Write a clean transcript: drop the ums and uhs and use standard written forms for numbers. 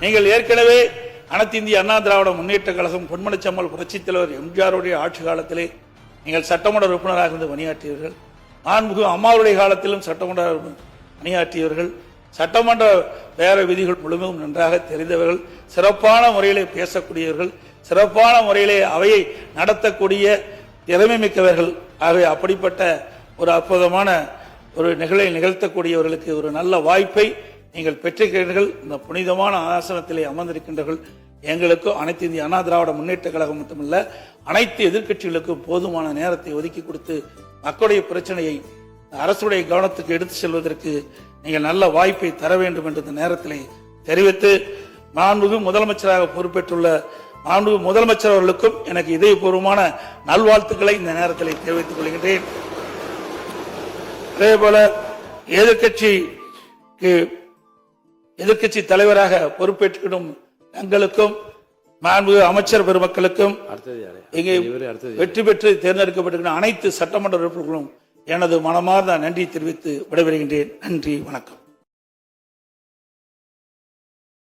நீங்கள் ஏற்கனவே அனைத்து இந்திய அண்ணா திராவிட முன்னேற்ற கழகம் பொன்மனச்செம்மல் புரட்சித் தலைவர் எம்ஜிஆருடைய ஆட்சி காலத்திலே நீங்கள் சட்டமன்ற உறுப்பினராக இருந்து பணியாற்றியவர்கள். மாண்புமிகு அம்மாவுடைய காலத்திலும் சட்டமன்ற பணியாற்றியவர்கள். சட்டமன்ற பேர விதிகள் முழுவதும் நன்றாக தெரிந்தவர்கள். சிறப்பான முறையிலே பேசக்கூடியவர்கள். சிறப்பான முறையிலே அவையை நடத்தக்கூடிய திறமை மிக்கவர்கள். ஆகவே அப்படிப்பட்ட ஒரு அற்புதமான ஒரு நிகழை நிகழ்த்தக்கூடியவர்களுக்கு ஒரு நல்ல வாய்ப்பை நீங்கள் பெற்றிருக்கிறீர்கள். இந்த புனிதமான ஆசனத்திலே அமர்ந்திருக்கின்றீர்கள். எங்களுக்கும் அனைத்து இந்திய அண்ணா திராவிட முன்னேற்ற கழகம் மட்டுமல்ல, அனைத்து எதிர்க்கட்சிகளுக்கும் போதுமான நேரத்தை ஒதுக்கி கொடுத்து மக்களுடைய பிரச்சனையை அரசுடைய கவனத்துக்கு எடுத்து செல்வதற்கு நீங்கள் நல்ல வாய்ப்பை தர வேண்டும் என்ற இந்த நேரத்திலே தெரிவித்து, மாண்புமிகு முதலமைச்சராக பொறுப்பேற்றுள்ள மாண்புமிகு முதலமைச்சர் அவர்களுக்கும் எனக்கு இதயபூர்வமான நல்வாழ்த்துக்களை இந்த நேரத்தில் தெரிவித்துக் கொள்கின்றேன். அதேபோல எதிர்க்கட்சி தலைவராக பொறுப்பேற்றுக்கிடும் தங்களுக்கும் மாண்புமிகு அமைச்சர் பெருமக்களுக்கும் இங்கே வெற்றி பெற்று தேர்ந்தெடுக்கப்பட்டிருக்கிற அனைத்து சட்டமன்ற உறுப்பினர்களும் எனது மனமார்ந்த நன்றி தெரிவித்து விடைபெறுகின்றேன். நன்றி, வணக்கம்.